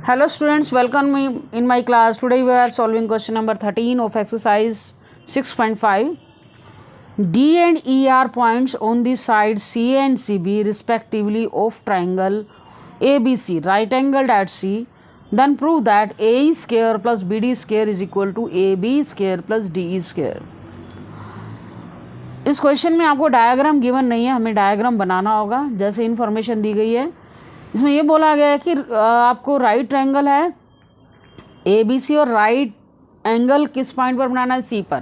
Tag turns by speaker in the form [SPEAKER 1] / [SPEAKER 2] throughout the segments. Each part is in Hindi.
[SPEAKER 1] Hello students, welcome me in my class. Today we are solving question number 13 of exercise 6.5. D and E are points on the side C and CB respectively of triangle ABC, right angled at C. Then prove that AE square plus BD square is equal to AB square plus DE square. इस क्वेश्चन में आपको डायग्राम गिवन नहीं है, हमें डायग्राम बनाना होगा जैसे इन्फॉर्मेशन दी गई है। इसमें ये बोला गया है कि आपको राइट ट्रायंगल है ABC और राइट एंगल किस पॉइंट पर बनाना है, C पर।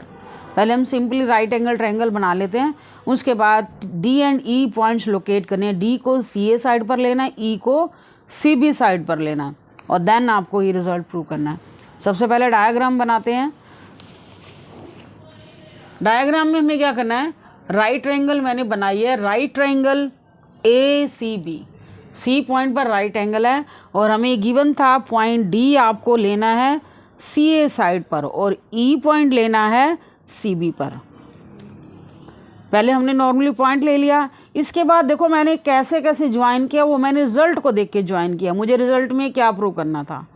[SPEAKER 1] पहले हम सिंपली राइट एंगल ट्रायंगल बना लेते हैं, उसके बाद D and E points locate करने हैं। D को CA साइड पर लेना है, E को CB साइड पर लेना है और देन आपको ये रिजल्ट प्रूव करना है। सबसे पहले डायग्राम बनाते हैं। डायग्राम में हमें क्या करना है, राइट ट्रायंगल मैंने बनाई है, right triangle ACB, C point पर राइट एंगल है और हमें गिवन था पॉइंट D आपको लेना है CA साइड पर और E पॉइंट लेना है CB पर। पहले हमने नॉर्मली पॉइंट ले लिया, इसके बाद देखो मैंने कैसे कैसे ज्वाइन किया, वो मैंने रिजल्ट को देख के ज्वाइन किया। मुझे रिजल्ट में क्या प्रूव करना था,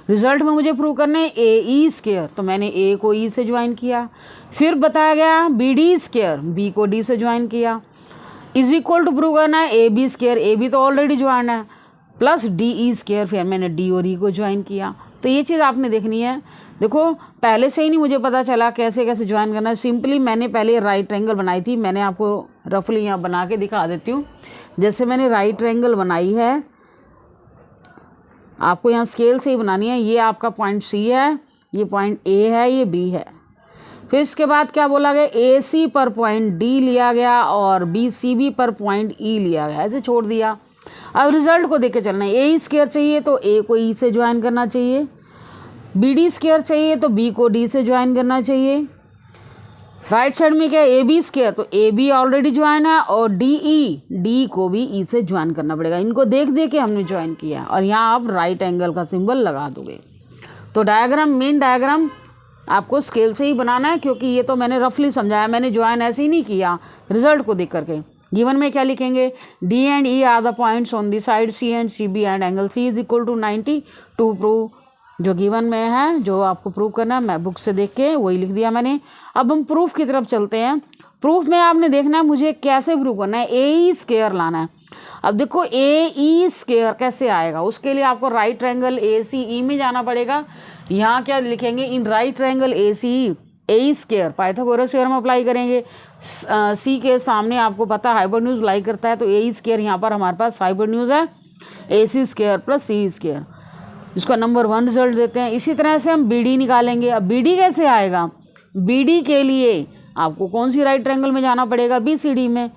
[SPEAKER 1] रिजल्ट में मुझे प्रूव करना है AE स्क्वायर, तो मैंने A को E से ज्वाइन किया। फिर बताया गया BD स्क्वायर, B को D से ज्वाइन किया। इज इक्वल टू प्रूव करना है AB स्क्वायर, AB तो ऑलरेडी ज्वाइन है, प्लस DE स्क्वायर, फिर मैंने D और E को ज्वाइन किया। तो ये चीज़ आपने देखनी है। देखो पहले से ही नहीं मुझे पता चला कैसे कैसे ज्वाइन करना है, सिंपली मैंने पहले राइट ट्रायंगल बनाई थी। मैंने आपको रफली यहाँ बना के दिखा देती हूँ। जैसे मैंने राइट ट्रायंगल बनाई है, आपको यहाँ स्केल से ही बनानी है। ये आपका पॉइंट C है, ये पॉइंट A है, ये B है। फिर इसके बाद क्या बोला गया, AC पर पॉइंट D लिया गया और BCB पर पॉइंट E लिया गया, ऐसे छोड़ दिया। अब रिजल्ट को देख के चलना है। AE स्क्वायर चाहिए तो A को E से ज्वाइन करना चाहिए, BD स्क्वायर चाहिए तो B को D से ज्वाइन करना चाहिए। राइट साइड में क्या है, AB स्क्वायर, तो AB ऑलरेडी ज्वाइन है और D को भी E से ज्वाइन करना पड़ेगा। इनको देख देख के हमने ज्वाइन किया और यहाँ आप राइट एंगल का सिंबल लगा दोगे। तो डायग्राम, मेन डायग्राम आपको स्केल से ही बनाना है, क्योंकि ये तो मैंने रफली समझाया, मैंने ज्वाइन ऐसे ही नहीं किया रिजल्ट को देख करके। गिवन में क्या लिखेंगे, D and E are the points on the side C and CB and angle C is equal to 90 to prove. जो गिवन में है, जो आपको प्रूव करना है, मैं बुक से देख के वही लिख दिया मैंने। अब हम प्रूफ की तरफ चलते हैं। प्रूफ में आपने देखना है मुझे कैसे प्रूव करना है, AE स्क्वायर लाना है। अब देखो AE स्क्वायर कैसे आएगा, उसके लिए आपको राइट ट्रायंगल ACE में जाना पड़ेगा। यहाँ क्या लिखेंगे, in right triangle ACE AE square Pythagoras theorem apply करेंगे। C के सामने आपको पता हाइपोटेन्यूज लाई करता है, तो AE स्क्वायर यहाँ पर हमारे पास हाइपोटेन्यूज है, AC square plus CE square, इसका नंबर 1 रिजल्ट देते हैं। इसी तरह से हम BD निकालेंगे। अब BD कैसे आएगा, BD के लिए आपको कौन सी राइट ट्रायंगल में जाना पड़ेगा, BCD में।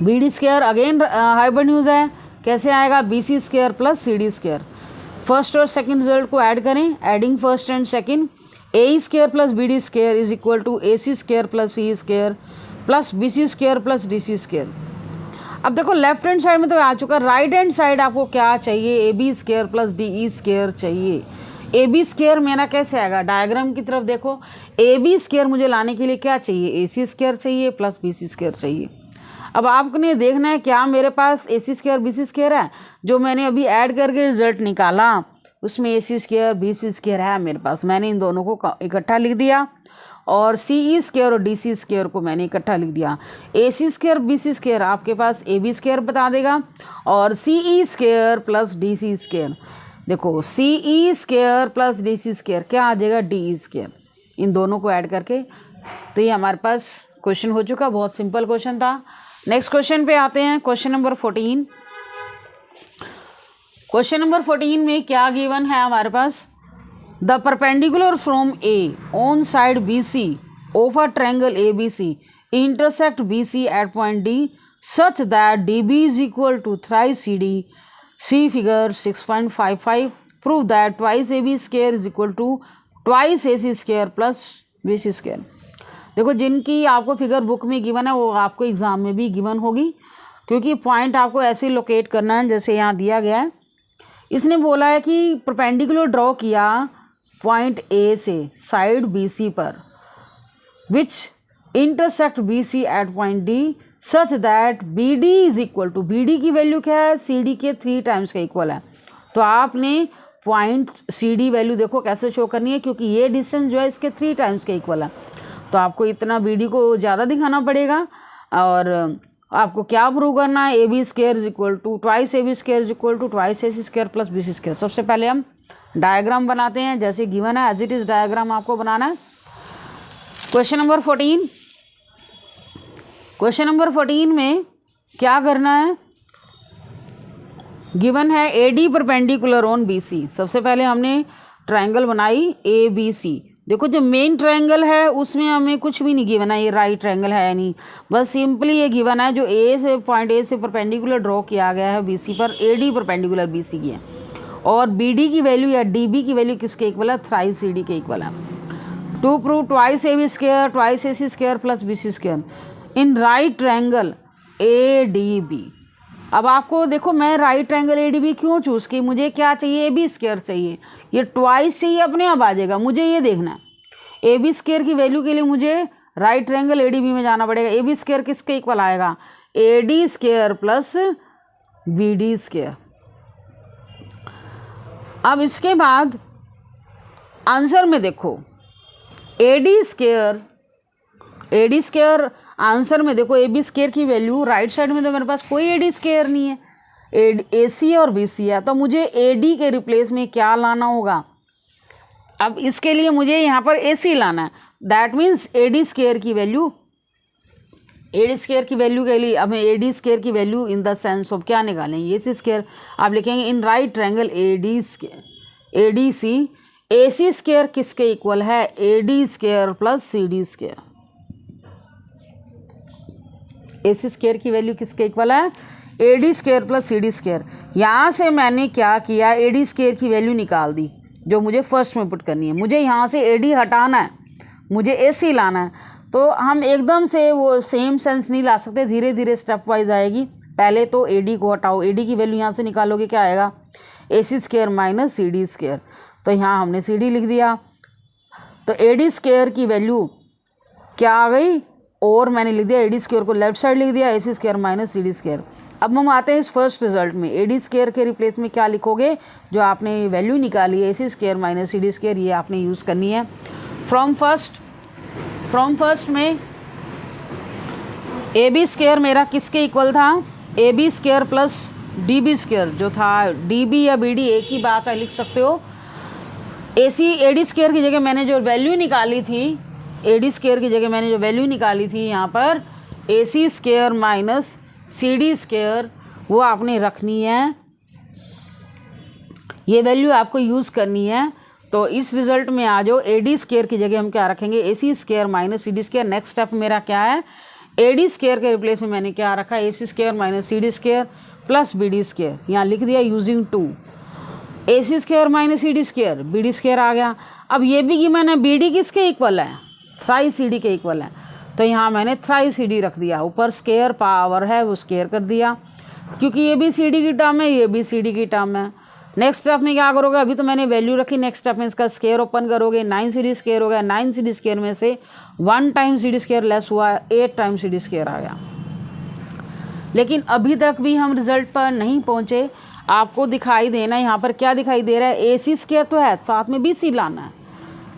[SPEAKER 1] BD स्क्वायर अगेन हाइपोटेन्यूज है, कैसे आएगा, BC square plus CD square. First और सेकंड रिजल्ट को ऐड करें, adding first and second, AE square plus BD square is equal to AC square plus CE square plus BC square plus DC square. अब देखो लेफ्ट हैंड साइड में तो आ चुका, राइट हैंड साइड आपको क्या चाहिए, AB square plus DE square चाहिए। AB स्क्वायर मेरा कैसे आएगा, डायग्राम की तरफ देखो। AB स्क्वायर मुझे लाने के लिए क्या चाहिए, AC स्क्वायर चाहिए प्लस BC स्क्वायर चाहिए। अब आपने देखना है क्या मेरे पास AC स्क्वायर BC स्क्वायर है, जो मैंने अभी ऐड करके रिजल्ट निकाला उसमें AC स्क्वायर BC स्क्वायर है मेरे पास। मैंने इन दोनों को इकट्ठा लिख दिया और CE स्क्वायर और DC स्क्वायर को मैंने इकट्ठा लिख दिया। AC स्क्वायर BC स्क्वायर आपके पास AB स्क्वायर बता देगा और CE square plus DC square, देखो CE square plus DC square क्या आ जाएगा, DE स्क्वायर। इन दोनों को ऐड करके तो ये हमारे पास क्वेश्चन हो चुका, बहुत सिंपल क्वेश्चन था। नेक्स्ट क्वेश्चन पे आते हैं, क्वेश्चन नंबर 14। क्वेश्चन नंबर 14 में क्या गिवन है हमारे पास, the perpendicular from A on side BC of a triangle ABC intersect BC at point D such that DB is equal to thrice CD, see figure 6.55। Prove that twice AB square is equal to twice AC square plus BC square. देखो जिनकी आपको फिगर बुक में गिवन है वो आपको एग्जाम में भी गिवन होगी, क्योंकि पॉइंट आपको ऐसे ही लोकेट करना है जैसे यहाँ दिया गया है। इसने बोला है कि परपेंडिकुलर ड्रॉ किया पॉइंट A से साइड BC पर, which intersect BC at point D such that BD is equal to, BD की वैल्यू क्या है, CD के 3 टाइम्स का इक्वल है, तो आपने पॉइंट सी डी वैल्यू देखो कैसे शो करनी है, क्योंकि ये डिस्टेंस जो है इसके 3 टाइम्स के इक्वल है, तो आपको इतना बी डी को ज़्यादा दिखाना पड़ेगा। और आपको क्या प्रूव करना है, A B square is equal to twice A B square is equal to twice A C square plus B C square. सबसे पहले हम डायग्राम बनाते हैं, जैसे गिवन है एज इट इज़ डायग्राम आपको बनाना है। क्वेश्चन नंबर 14, क्वेश्चन नंबर 14 में क्या करना है, गिवन है A D perpendicular on B C. सबसे पहले हमने ट्रायंगल बनाई ए बी सी। देखो जो मेन ट्रायंगल है उसमें हमें कुछ भी नहीं गिवन है, ये राइट ट्रायंगल है नहीं, बस सिंपली ये गिवन है जो ए से पॉइंट ए से परपेंडिकुलर ड्रॉ किया गया है बी सी पर, A D perpendicular B C की है, और बी डी की वैल्यू या डी बी की वैल्यू किसके इक्वल है, थ्राइस सी डी के इक्वल है। To prove twice A B square twice A C square plus B C square in right triangle A D B. अब आपको देखो मैं right triangle A D B क्यों चूज़ की, मुझे क्या चाहिए, ए बी स्क्वायर चाहिए, ये ट्वाइस चाहिए अपने आप आ जाएगा, मुझे ये देखना है ए बी स्क्वायर की वैल्यू के लिए मुझे right triangle A D B में जाना पड़ेगा। ए बी स्क्वायर किसके इक्वल आएगा, A D square plus B D square. अब इसके बाद आंसर में देखो ए डी स्क्वायर आंसर में देखो ए बी स्क्वायर की वैल्यू राइट साइड में तो मेरे पास कोई ए डी स्क्वायर नहीं है, ए सी और बी सी है, तो मुझे ए डी के रिप्लेस में क्या लाना होगा। अब इसके लिए मुझे यहाँ पर ए सी लाना है, that means A D square की वैल्यू, ए डी स्क्वायर की वैल्यू के लिए हमें ए डी स्क्वायर की value in the sense of क्या निकालेंगे, ए सी स्क्वायर। आप लिखेंगे in right triangle A D C, A C square किसके इक्वल है, A D square plus C D square. A C square की वैल्यू किसके इक्वल है, A D square plus C D square. यहाँ से मैंने क्या किया, ए डी स्क्वायर की वैल्यू निकाल दी जो मुझे फर्स्ट में पुट करनी है। मुझे यहाँ से ए डी हटाना है, मुझे ए सी लाना है, तो हम एकदम से वो सेम सेंस नहीं ला सकते, धीरे धीरे स्टेप वाइज आएगी। पहले तो ए डी को हटाओ, ए डी की वैल्यू यहाँ से निकालोगे क्या आएगा, A C square minus C D square, तो यहाँ हमने सी डी लिख दिया। तो ए डी स्क्वायर की वैल्यू क्या आ गई, और मैंने लिख दिया ए डी स्क्वायर को लेफ्ट साइड लिख दिया, A C square minus C D square. अब हम आते हैं इस फर्स्ट रिजल्ट में, ए डी स्क्वायर के रिप्लेस में क्या लिखोगे, जो आपने वैल्यू निकाली है A C square minus C D square, ये आपने यूज़ करनी है। फ्रॉम फर्स्ट में ए बी स्क्वायर मेरा किसके इक्वल था, A B square plus D B square जो था, डी बी या बी डी एक ही बात है, लिख सकते हो। ए डी स्क्वायर की जगह मैंने जो वैल्यू निकाली थी, ए डी स्क्वायर की जगह मैंने जो वैल्यू निकाली थी यहाँ पर A C square minus C D square, वो आपने रखनी है, ये वैल्यू आपको यूज़ करनी है। तो इस रिजल्ट में आ जाओ, ए डी स्क्वायर की जगह हम क्या रखेंगे, A C square minus C D square. Next step मेरा क्या है, ए डी स्क्वायर के रिप्लेस में मैंने क्या रखा, A C square minus C D square plus B D square, यहाँ लिख दिया using 2, A C square minus C D square, B D square आ गया। अब ये भी कि मैंने बी डी किसके इक्वल है, थ्राई सी डी के इक्वल है, तो यहाँ मैंने थ्राई सी डी रख दिया, ऊपर स्क्वायर पावर है वो स्क्वायर कर दिया, क्योंकि ये भी सी डी की टर्म है, ये भी सी डी की टर्म है। नेक्स्ट स्टेप में क्या करोगे, अभी तो मैंने वैल्यू रखी, नेक्स्ट स्टेप में इसका स्क्वायर ओपन करोगे, 9 सी डी स्क्वायर हो गया, 9 सी डी स्क्वायर में से 1 time C D square less हुआ, 8 टाइम सी डी स्क्वायर आ गया। लेकिन अभी तक भी हम रिजल्ट पर नहीं पहुँचे, आपको दिखाई देना यहाँ पर क्या दिखाई दे रहा है, ए सी स्क्वायर तो है, साथ में बी सी लाना है,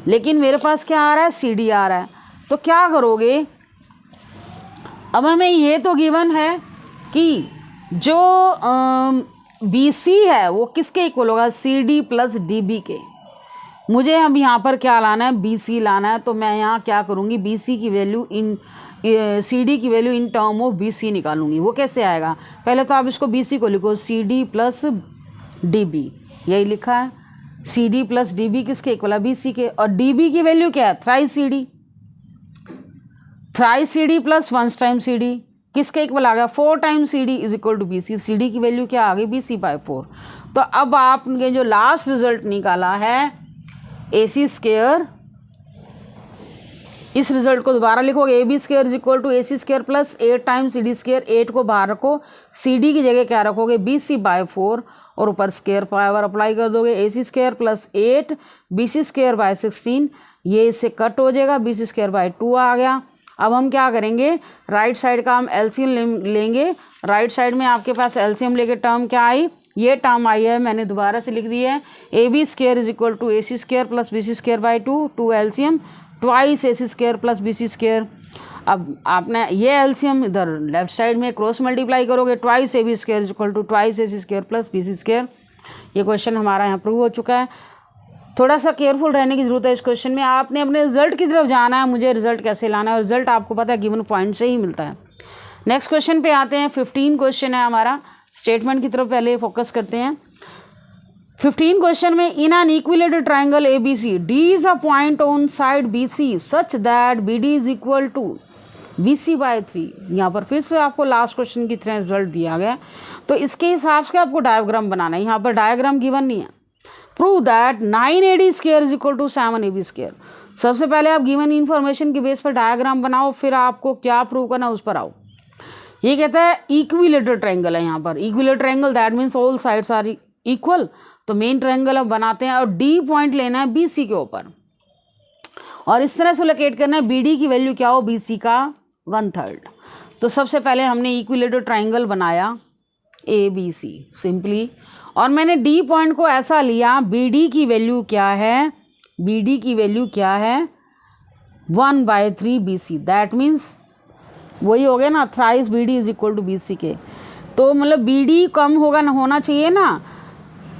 [SPEAKER 1] लेकिन मेरे पास क्या आ रहा है, सी डी आ रहा है। तो क्या करोगे, अब हमें ये तो गिवन है कि जो बी सी है वो किसके इक्वल होगा, C D plus D B के। मुझे अब यहाँ पर क्या लाना है, बी सी लाना है, तो मैं यहाँ क्या करूँगी, बी सी की वैल्यू इन सी डी की value in term of B C निकालूंगी। वो कैसे आएगा, पहले तो आप इसको बी सी को लिखो, C D plus D B, यही लिखा है, C D plus D B किसके इक्वल है, बी सी के, और डी बी की वैल्यू क्या है, thrice C D, thrice C D plus 1 time C D किसके इक्वल आ गया, 4 time C D is equal to B C, C D की वैल्यू क्या आ गई, बी सी बाई 4। तो अब आपने जो लास्ट रिजल्ट निकाला है ए सी स्क्वायर, इस रिजल्ट को दोबारा लिखोगे, A B square is equal to A C square plus 8 time C D square, 8 को बाहर रखो, सी डी की जगह क्या रखोगे, बी सी बाई 4, और ऊपर स्क्वायर पावर अप्लाई कर दोगे, A C square plus 8 B C square by 16, ये इससे कट हो जाएगा, बी सी स्क्वायर बाई 2 आ गया। अब हम क्या करेंगे, राइट साइड का हम एलसीएम लेंगे, राइट साइड में आपके पास एलसीएम लेके टर्म क्या आई, ये टर्म आई है, मैंने दोबारा से लिख दी है, A B square is equal to A C square plus B C square by 2 LCM twice A C square plus B C square. अब आपने ये एलसीएम इधर लेफ्ट साइड में क्रॉस मल्टीप्लाई करोगे, twice A B square is equal to twice A C square plus B C square. ये क्वेश्चन हमारा यहाँ प्रूव हो चुका है। थोड़ा सा केयरफुल रहने की ज़रूरत है इस क्वेश्चन में। आपने अपने रिजल्ट की तरफ जाना है, मुझे रिजल्ट कैसे लाना है, और रिजल्ट आपको पता है गिवन पॉइंट से ही मिलता है। नेक्स्ट क्वेश्चन पे आते हैं। 15 क्वेश्चन है हमारा, स्टेटमेंट की तरफ पहले फोकस करते हैं। 15 क्वेश्चन में in an equilateral triangle A B C D is a point on side B C such that B D is equal to B C by 3। यहाँ पर फिर से आपको लास्ट क्वेश्चन की तरह रिजल्ट दिया गया, तो इसके हिसाब से आपको डायग्राम बनाना है। यहाँ पर डायग्राम गिवन नहीं है। Prove that 9AD square is equal to 7AB square. सबसे पहले आप गिवन इन्फॉर्मेशन के बेस पर डायग्राम बनाओ, फिर आपको क्या प्रूव करना उस पर आओ। ये कहता है इक्विलेटरल ट्रायंगल है। यहाँ पर equilateral triangle that means all sides are equal. तो मेन ट्रायंगल अब बनाते हैं और डी पॉइंट लेना है BC के ऊपर, और इस तरह से लोकेट करना है BD की वैल्यू क्या हो, BC का 1/3। तो सबसे पहले हमने इक्विलेटरल ट्रायंगल बनाया ABC सिंपली, और मैंने D पॉइंट को ऐसा लिया, BD की वैल्यू क्या है, BD की वैल्यू क्या है 1/3 BC। दैट मीन्स वही हो गया ना, thrice BD is equal to BC के। तो मतलब BD कम होगा ना, होना चाहिए ना,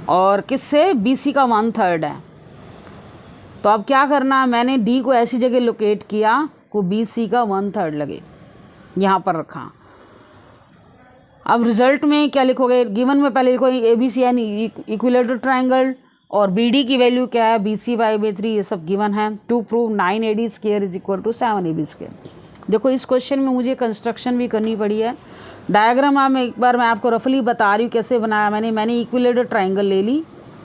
[SPEAKER 1] और किससे, BC का 1/3 है। तो अब क्या करना, मैंने D को ऐसी जगह लोकेट किया को BC का 1/3 लगे, यहाँ पर रखा। अब रिजल्ट में क्या लिखोगे, गिवन में पहले लिखो ABC यानी इक्विलेटरल ट्रायंगल, और BD की वैल्यू क्या है BC/3, ये सब गिवन है। To prove 9AD square is equal to 7AB square. देखो इस क्वेश्चन में मुझे कंस्ट्रक्शन भी करनी पड़ी है। डायग्राम एक बार मैं आपको रफली बता रही हूँ कैसे बनाया मैंने इक्विलेटरल ट्रायंगल ले ली।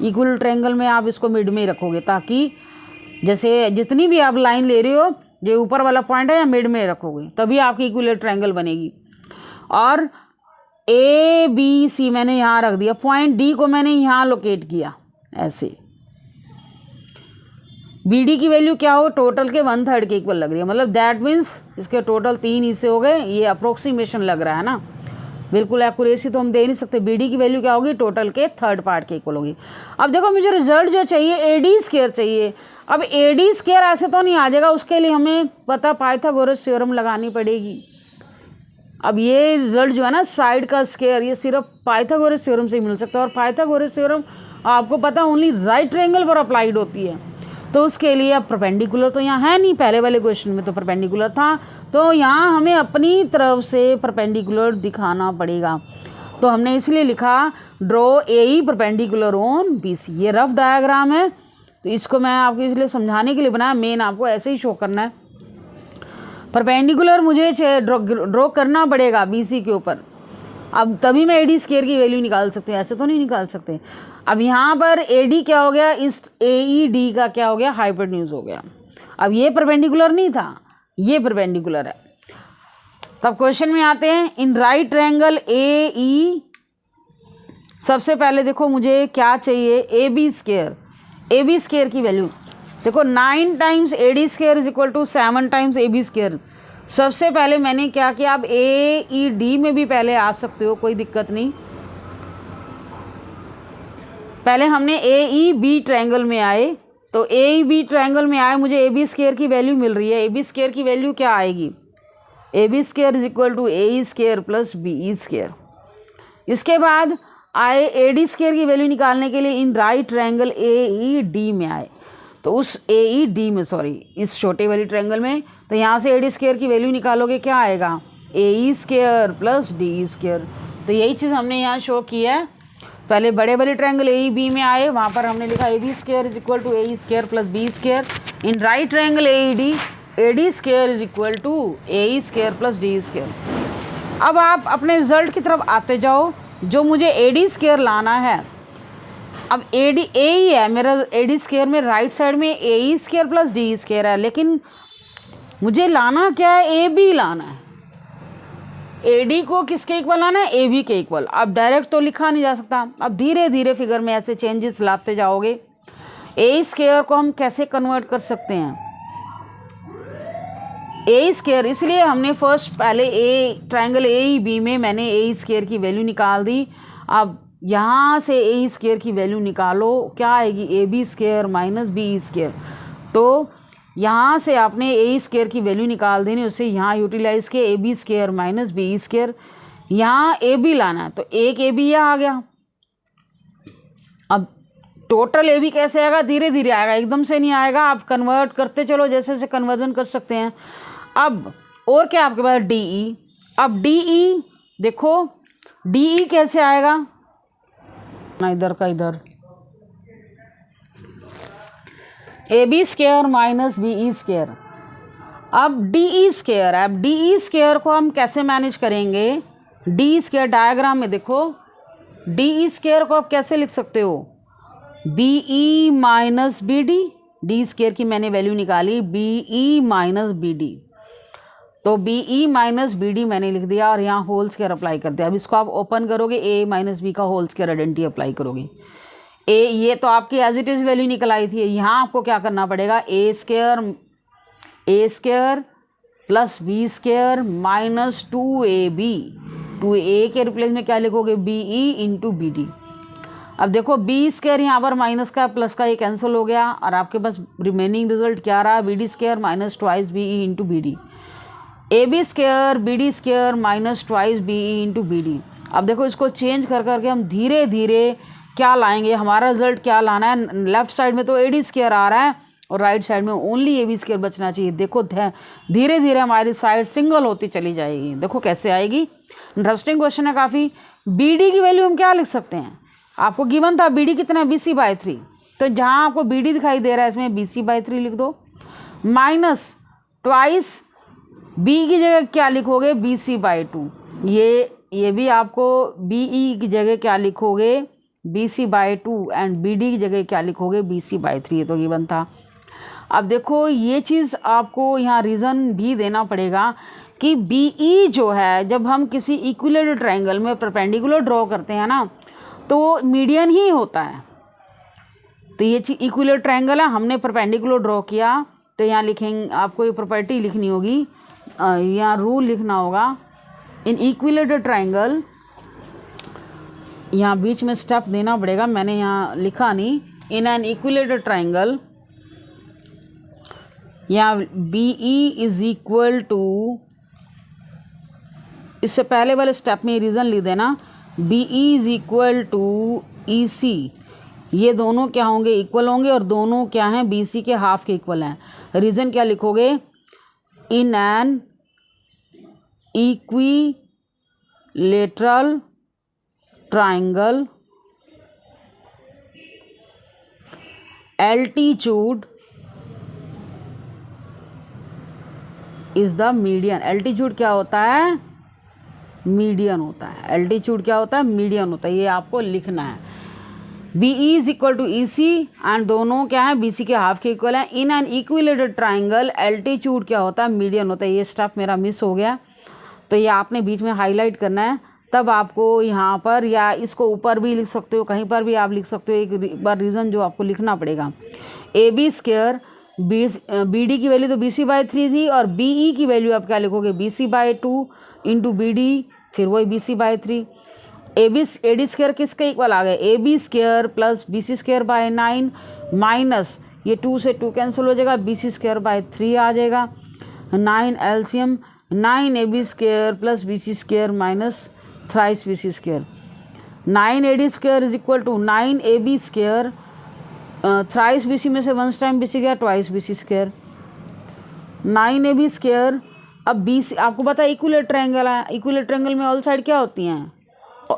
[SPEAKER 1] इक्विलेटरल ट्रायंगल में आप इसको मिड में रखोगे, ताकि जैसे जितनी भी आप लाइन ले रहे हो, जो ऊपर वाला पॉइंट है या मिड में रखोगे, तभी आपकी इक्विलेटरल ट्रायंगल बनेगी। और ABC मैंने यहाँ रख दिया, पॉइंट D को मैंने यहाँ लोकेट किया ऐसे। BD की वैल्यू क्या हो, टोटल के 1/3 के इक्वल लग रही है, मतलब दैट मीन्स इसके टोटल 3 हिस्से हो गए। ये अप्रोक्सीमेशन लग रहा है ना, बिल्कुल एक्यूरेसी तो हम दे नहीं सकते। BD की वैल्यू क्या होगी, टोटल के 3rd पार्ट के इक्वल होगी। अब देखो मुझे रिजल्ट जो चाहिए AD स्क्वायर चाहिए। अब AD स्क्वायर ऐसे तो नहीं आ जाएगा, उसके लिए हमें पता पाइथागोरस थ्योरम लगानी पड़ेगी। अब ये रिजल्ट जो है ना साइड का स्क्वायर, ये सिर्फ पाइथागोरस थ्योरम से मिल सकता है, और पाइथागोरस थ्योरम आपको पता ओनली राइट ट्रायंगल पर अप्लाइड होती है। तो उसके लिए अब परपेंडिकुलर तो यहाँ है नहीं, पहले वाले क्वेश्चन में तो परपेंडिकुलर था, तो यहाँ हमें अपनी तरफ से परपेंडिकुलर दिखाना पड़ेगा। तो हमने इसलिए लिखा draw AE perpendicular on BC। ये रफ डायग्राम है, तो इसको मैं आपको इसलिए समझाने के लिए बनाया, मेन आपको ऐसे ही शो करना है। परपेंडिकुलर मुझे ड्रॉ करना पड़ेगा BC के ऊपर, अब तभी मैं AD स्क्वायर की वैल्यू निकाल सकते हैं, ऐसे तो नहीं निकाल सकते। अब यहाँ पर AD क्या हो गया, इस AED का क्या हो गया, हाइपोटेन्यूज हो गया। अब ये परपेंडिकुलर नहीं था, ये परपेंडिकुलर है। तब क्वेश्चन में आते हैं, इन राइट ट्रायंगल AE, सबसे पहले देखो मुझे क्या चाहिए, AB स्क्वायर की वैल्यू देखो 9 times AD square is equal to 7 times AB square. सबसे पहले मैंने क्या किया, आप AED में भी पहले आ सकते हो, कोई दिक्कत नहीं। पहले हमने AEB ट्रायंगल में आए, तो AEB ट्रायंगल में आए, मुझे AB स्क्वायर की वैल्यू मिल रही है। AB स्क्वायर की वैल्यू क्या आएगी, AB square is equal to AE square plus BE square. इसके बाद आए AD स्क्वायर की वैल्यू निकालने के लिए इन राइट ट्रायंगल AED में आए, तो उस AED में इस छोटे वाली ट्रायंगल में, तो यहाँ से AD स्क्वायर की वैल्यू निकालोगे, क्या आएगा AE square plus DE square. तो यही चीज़ हमने यहाँ शो की है। पहले बड़े बड़े ट्रायंगल AEB में आए, वहाँ पर हमने लिखा AB square is equal to AE square plus B square. In right triangle AED AD square is equal to AE square plus DE square. अब आप अपने रिजल्ट की तरफ आते जाओ, जो मुझे AD स्क्वायर लाना है। अब AE है मेरा, AD स्क्वायर में राइट साइड में AE square plus DE square है, लेकिन मुझे लाना क्या है, AB लाना है। AD को किसके इक्वल लाना है, AB के इक्वल। अब डायरेक्ट तो लिखा नहीं जा सकता, अब धीरे धीरे फिगर में ऐसे चेंजेस लाते जाओगे। AE स्क्वायर को हम कैसे कन्वर्ट कर सकते हैं, AE स्क्वायर, इसलिए हमने फर्स्ट पहले ट्रायंगल AEB में मैंने AE स्क्वायर की वैल्यू निकाल दी। अब यहाँ से ए स्क्वायर की वैल्यू निकालो, क्या आएगी, A B square minus B square. तो यहाँ से आपने ए स्क्वायर की वैल्यू निकाल देनी, उससे यहाँ यूटिलाइज के A B square minus B square, यहाँ ए बी लाना है तो एक ए बी यहाँ आ गया। अब टोटल ए बी कैसे आएगा, धीरे धीरे आएगा, एकदम से नहीं आएगा, आप कन्वर्ट करते चलो, जैसे जैसे कन्वर्जन कर सकते हैं। अब और क्या आपके पास, डी ई। अब डी ई देखो, डी ई कैसे आएगा ना, इधर का इधर, A B square minus B E square. अब डी ई स्क्वायर है, अब डी ई स्क्वायर को हम कैसे मैनेज करेंगे, डी स्क्वायर डायग्राम में देखो, डी ई स्क्वायर को आप कैसे लिख सकते हो, B E minus B D, D square की मैंने वैल्यू निकाली B E minus B D, तो B E minus B D मैंने लिख दिया और यहाँ होल स्क्वायर अप्लाई कर दिया। अब इसको आप ओपन करोगे, ए माइनस बी का होल स्क्वायर आइडेंटिटी अप्लाई करोगे, ए ये तो आपकी एज इट इज़ वैल्यू निकल आई थी। यहाँ आपको क्या करना पड़ेगा, A square plus B square minus 2ab, 2a के रिप्लेस में क्या लिखोगे, B E into B D. अब देखो बी स्क्वायर यहाँ पर माइनस का प्लस का ये कैंसिल हो गया और आपके पास रिमेनिंग रिजल्ट क्या रहा, B D square minus twice B E into B D, A B square B D square minus twice B E into B D. अब देखो इसको चेंज कर करके हम धीरे धीरे क्या लाएंगे, हमारा रिजल्ट क्या लाना है, लेफ्ट साइड में तो ए डी स्क्वायर आ रहा है और राइट साइड में ओनली ए बी स्क्वायर बचना चाहिए। देखो धीरे धीरे हमारी साइड सिंगल होती चली जाएगी, देखो कैसे आएगी। इंटरेस्टिंग क्वेश्चन है काफ़ी। बी डी की वैल्यू हम क्या लिख सकते हैं, आपको गिवन था बी डी कितना है, बी सी बाई 3, तो जहाँ आपको बी डी दिखाई दे रहा है इसमें बी सी बाई 3 लिख दो, माइनस ट्वाइस बी की जगह क्या लिखोगे, बी सी बाई 2, ये भी आपको बी ई की जगह क्या लिखोगे, B C by 2 and B D की जगह क्या लिखोगे, बी सी बाई 3, ये तो गिवन था। अब देखो ये चीज़ आपको यहाँ रीज़न भी देना पड़ेगा कि बी ई जो है, जब हम किसी इक्विलेटरल ट्रायंगल में परपेंडिकुलर ड्रॉ करते हैं ना, तो मीडियन ही होता है। तो ये चीज इक्विलेटरल ट्रायंगल है, हमने परपेंडिकुलर ड्रॉ किया, तो यहाँ लिखेंगे, आपको ये प्रॉपर्टी लिखनी होगी, यहाँ रूल लिखना होगा, इन इक्विलेटरल ट्रायंगल, यहाँ बीच में स्टेप देना पड़ेगा, मैंने यहाँ लिखा नहीं, इन एन इक्विलेटरल ट्रायंगल, यहाँ B E is equal to, इससे पहले वाले स्टेप में रीज़न लिख देना, B E is equal to E C, ये दोनों क्या होंगे, इक्वल होंगे, और दोनों क्या हैं, बी सी के हाफ के इक्वल हैं। रीज़न क्या लिखोगे, इन an equilateral triangle altitude is the median. Altitude क्या होता है, मीडियन होता है। एल्टीट्यूड क्या होता है, मीडियन होता है, ये आपको लिखना है। B E is equal to E C and दोनों क्या है, बी सी के हाफ के इक्वल है। In an equilateral triangle altitude क्या होता है, मीडियन होता है। ये स्टेप मेरा मिस हो गया, तो ये आपने बीच में हाईलाइट करना है, तब आपको यहाँ पर, या इसको ऊपर भी लिख सकते हो, कहीं पर भी आप लिख सकते हो। एक बार रीज़न जो आपको लिखना पड़ेगा, A B square B D की वैल्यू तो बी सी बाई 3 थी, और बी ई की वैल्यू आप क्या लिखोगे, B C by 2 into B D, फिर वही B C by 3। A D square किसके इक्वल आ गए, A B square plus B C square by 9 minus ये 2 से 2 कैंसिल हो जाएगा, बी सी स्क्वायर बाई 3 आ जाएगा, 9 LCM 9 A B square plus B C square minus thrice B C square. 9 A D square is equal to 9 A B square, thrice B C में से वंस टाइम बी सी गया, twice B C square, 9 A B square. अब बी सी आपको पता है इक्विलेटरल ट्रायंगल है, इक्विलेटरल ट्रायंगल में ऑल साइड क्या होती हैं,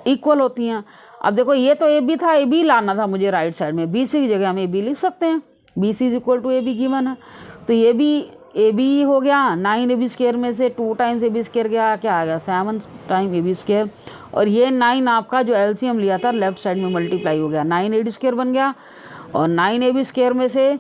[SPEAKER 1] इक्वल होती हैं। अब देखो ये तो ए बी था, ए बी लाना था मुझे राइट साइड में, बी सी की जगह हम ए बी लिख सकते हैं, B C is equal to A B given है, तो ये भी ए बी हो गया। 9 ए बी स्क्वायर में से 2 टाइम्स ए बी स्क्वायर गया, क्या आ गया, 7 टाइम ए बी स्क्वायर, और ये 9 आपका जो एलसीएम लिया था लेफ्ट साइड में मल्टीप्लाई हो गया, 9 ए डी स्क्वायर बन गया, और 9 ए बी स्क्वायर में से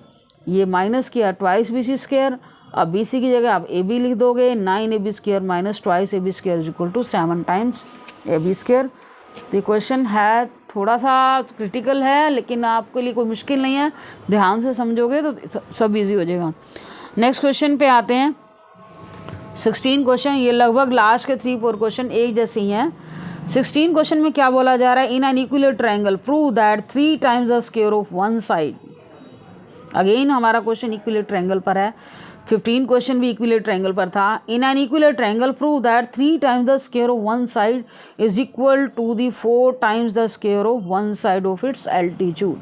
[SPEAKER 1] ये माइनस किया ट्वाइस बी सी स्क्वायर। अब बी सी की जगह आप ए बी लिख दोगे, 9 A B square minus twice A B square is equal to 7 times A B square. तो ये क्वेश्चन है थोड़ा सा क्रिटिकल है, लेकिन आपके लिए कोई मुश्किल नहीं है, ध्यान से समझोगे तो सब इजी हो जाएगा। नेक्स्ट क्वेश्चन पे आते हैं, 16 क्वेश्चन, ये लगभग लास्ट के 3-4 क्वेश्चन एक जैसे ही हैं। 16 क्वेश्चन में क्या बोला जा रहा है, in an equilateral triangle prove that 3 times the square of one side. Again हमारा क्वेश्चन इक्विलेटरल ट्रायंगल पर है, 15 क्वेश्चन भी इक्विलेटरल ट्रायंगल पर था। In an equilateral triangle prove that 3 times the square of one side is equal to the 4 times the square of one side of its altitude.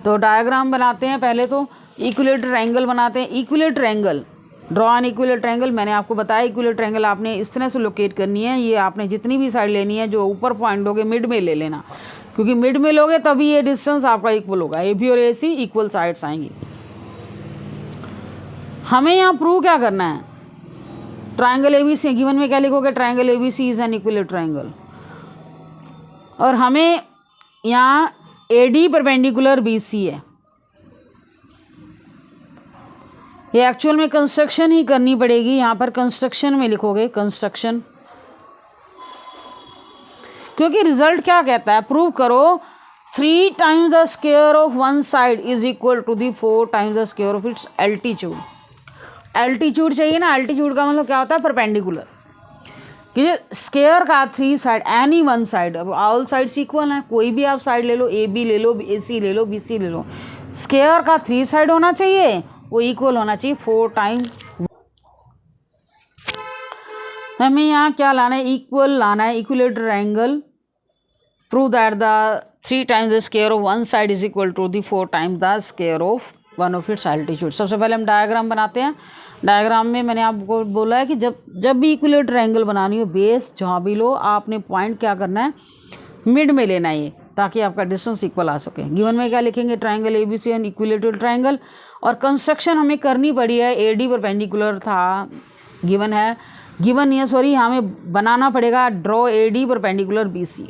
[SPEAKER 1] तो डायग्राम बनाते हैं, पहले तो इक्विलेटरल ट्रायंगल बनाते हैं। Equilateral triangle, draw an equilateral triangle. मैंने आपको बताया इक्विलेटरल ट्रायंगल आपने इस तरह से लोकेट करनी है। ये आपने जितनी भी साइड लेनी है, जो ऊपर पॉइंट लोगे मिड में ले लेना, क्योंकि मिड में लोगे तभी ये डिस्टेंस आपका इक्वल होगा। ए बी और ए सी इक्वल साइड्स आएंगी। हमें यहाँ प्रूव क्या करना है, triangle A B C given में क्या लिखोगे, triangle A B C is an equilateral triangle. और हमें यहाँ A D perpendicular B C है। ये एक्चुअल में कंस्ट्रक्शन ही करनी पड़ेगी, यहाँ पर कंस्ट्रक्शन में लिखोगे कंस्ट्रक्शन, क्योंकि रिजल्ट क्या कहता है, प्रूव करो 3 times the square of one side is equal to the 4 times the square of its altitude. Altitude चाहिए ना, एल्टीट्यूड का मतलब क्या होता है, परपेंडिकुलर। कि स्क्वायर का 3 साइड एनी वन साइड, अब ऑल साइड्स इक्वल हैं, कोई भी आप साइड ले लो, ए बी ले लो, ए सी ले लो, बी सी ले लो, स्क्वायर का 3 साइड होना चाहिए, वो इक्वल होना चाहिए 4 टाइम। हमें यहाँ क्या लाना है, इक्वल लाना है। Equilateral triangle prove that the 3 times the square of one side is equal to the 4 times the square of one of its altitude. सबसे पहले हम डायग्राम बनाते हैं। डायग्राम में मैंने आपको बोला है कि जब भी इक्विलेटरल ट्रायंगल बनानी हो, बेस जहाँ भी लो, आपने पॉइंट क्या करना है, मिड में लेना है ये, ताकि आपका डिस्टेंस इक्वल आ सके। गिवन में क्या लिखेंगे, triangle A B C an equilateral triangle. और कंस्ट्रक्शन हमें करनी पड़ी है, ए डी परपेंडिकुलर था, गिवन है, गिवन नहीं है सॉरी, हमें बनाना पड़ेगा draw A D perpendicular B C,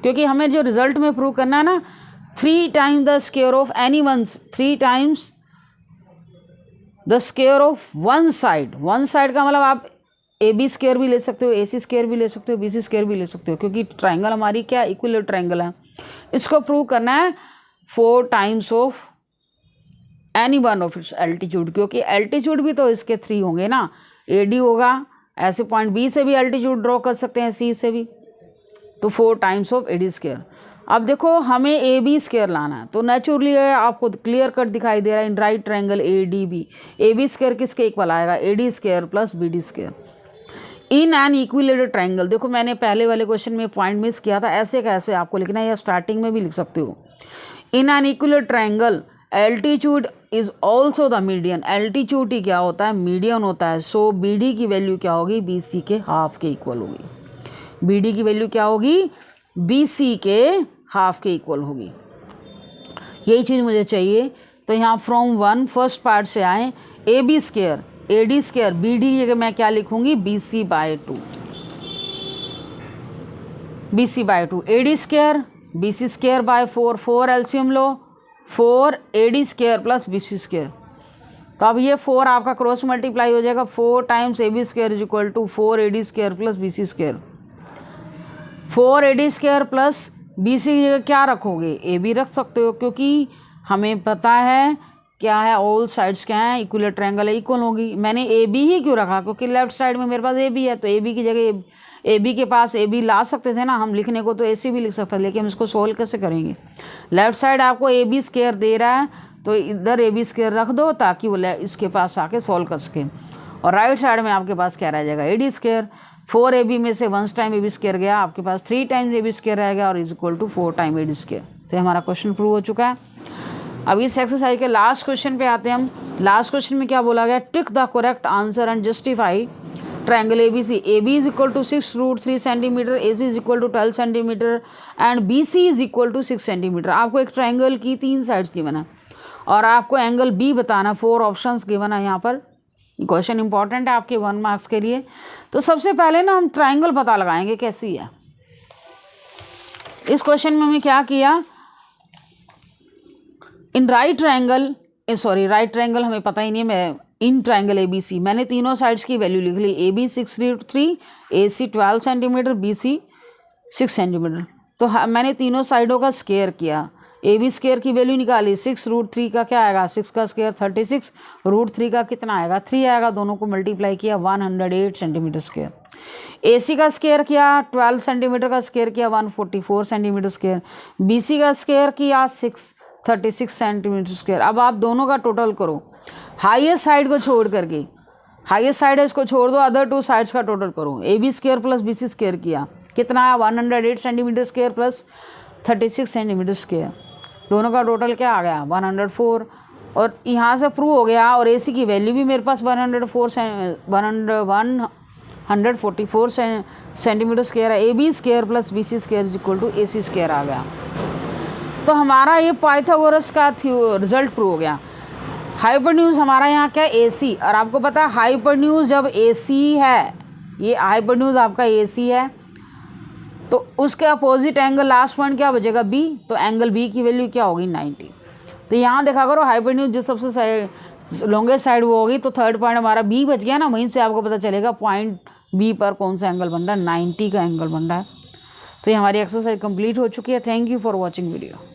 [SPEAKER 1] क्योंकि हमें जो रिजल्ट में प्रूव करना है ना, 3 times the square of any one, 3 times the square of one side. One side का मतलब आप ए बी स्क्वायर भी ले सकते हो, ए सी स्क्वायर भी ले सकते हो, बी सी स्क्वायर भी ले सकते हो, क्योंकि ट्रायंगल हमारी क्या इक्विलेटरल ट्रायंगल है। इसको प्रूव करना है 4 times of any one of its altitude, क्योंकि एल्टीट्यूड भी तो इसके 3 होंगे ना, ए डी होगा, ऐसे पॉइंट बी से भी एल्टीट्यूड ड्रॉ कर सकते हैं, सी से भी, तो 4 times of A D square. अब देखो हमें ए बी स्क्वायर लाना है, तो नेचुरली आपको क्लियर कट दिखाई दे रहा है in right triangle A D B. A B square किसके इक्वल आएगा, A D square plus B D square in an equilateral triangle. देखो मैंने पहले वाले क्वेश्चन में पॉइंट मिस किया था, ऐसे कैसे आपको लिखना है, या स्टार्टिंग में भी लिख सकते हो। In an equilateral triangle altitude is also the median. Altitude ही क्या होता है, मीडियन होता है। सो बी डी की वैल्यू क्या होगी, बी सी के हाफ के इक्वल होगी। बी डी की वैल्यू क्या होगी, बी सी के हाफ के इक्वल होगी। यही चीज़ मुझे चाहिए। तो यहाँ फ्रॉम 1 फर्स्ट पार्ट से आए, A B square A D square B D की जगह मैं क्या लिखूंगी, B C by 2, B C by 2, A D square B C square by 4, 4 LCM लो, 4 A D square plus B C square. तो अब ये 4 आपका क्रॉस मल्टीप्लाई हो जाएगा, 4 times A B square is equal to 4 A D square plus B C square. 4 A D square plus B C की जगह क्या रखोगे, ए बी रख सकते हो, क्योंकि हमें पता है क्या है, ऑल साइड्स क्या है, इक्विलेटरल ट्रायंगल है, इक्वल होगी। मैंने ए बी ही क्यों रखा, क्योंकि लेफ्ट साइड में मेरे पास ए बी है, तो ए बी की जगह ए बी के पास ए बी ला सकते थे ना हम, लिखने को तो ए सी भी लिख सकते हैं, लेकिन हम इसको सोल्व कैसे करेंगे। लेफ्ट साइड आपको ए बी स्क्वायर दे रहा है, तो इधर ए बी स्क्वायर रख दो, ताकि वो इसके पास आके सोल्व कर सके। और राइट साइड में आपके पास क्या रह जाएगा, A D square. 4 A B में से 1 टाइम ए बी स्क्वायर गया, आपके पास 3 टाइम्स ए बी स्क्वायर रहेगा, और is equal to 4 time A D square. तो हमारा क्वेश्चन प्रूव हो चुका है। अब इस एक्सरसाइज के लास्ट क्वेश्चन पे आते हैं हम। लास्ट क्वेश्चन में क्या बोला गया, tick the correct answer and justify triangle A B C. A B is equal to 6√3 centimetre, A C is equal to 12 centimetre and B C is equal to 6 centimetre. आपको एक ट्रायंगल की 3 साइड्स गिवन है और आपको एंगल बी बताना, 4 ऑप्शंस गिवन है यहाँ पर। क्वेश्चन इंपॉर्टेंट है आपके 1 मार्क्स के लिए। तो सबसे पहले ना हम ट्रायंगल पता लगाएंगे कैसी है। इस क्वेश्चन में हमें क्या किया, इन राइट ट्रायंगल, राइट ट्रायंगल हमें पता ही नहीं है, मैं इन ट्रायंगल ए बी सी मैंने तीनों साइड्स की वैल्यू लिख ली। A B 6√3, A C 12 centimetre, B C 6 centimetre. तो मैंने तीनों साइडों का स्क्वायर किया, ए बी स्क्वायर की वैल्यू निकाली। 6√3 का क्या आएगा, 6 का स्क्वायर 36, √3 का कितना आएगा, 3 आएगा, दोनों को मल्टीप्लाई किया 108 सेंटीमीटर स्क्वायर। AC का स्क्वायर किया 12 सेंटीमीटर का स्क्वायर किया 144 सेंटीमीटर स्क्वायर, BC का स्क्वायर किया 636 सेंटीमीटर स्क्वायर। अब आप दोनों का टोटल करो, हाईएस्ट साइड को छोड़ करके, हाईएस्ट साइड है इसको छोड़ दो, अदर टू साइड्स का टोटल करो। AB square plus BC square किया कितना है 108 centimetre square plus 36 centimetre square, दोनों का टोटल क्या आ गया 104। और यहाँ से प्रूव हो गया, और AC की वैल्यू भी मेरे पास 144 सेंटीमीटर स्क्वायर है। AB square plus BC square equal to AC square आ गया। तो हमारा ये पाइथागोरस का रिजल्ट प्रूव हो गया। हाइपोटेन्यूज हमारा यहाँ क्या है AC, और आपको पता है हाइपोटेन्यूज जब AC है, ये हाइपोटेन्यूज आपका AC है, तो उसके अपोजिट एंगल लास्ट पॉइंट क्या बचेगा B, तो एंगल B की वैल्यू क्या होगी 90। तो यहाँ देखा करो हाइपोटेन्यूज जो सबसे लॉन्गेस्ट साइड वो होगी, तो थर्ड पॉइंट हमारा B बच गया ना, वहीं से आपको पता चलेगा पॉइंट B पर कौन सा एंगल बन रहा है, 90 का एंगल बन रहा है। तो ये हमारी एक्सरसाइज कंप्लीट हो चुकी है। Thank you for watching video.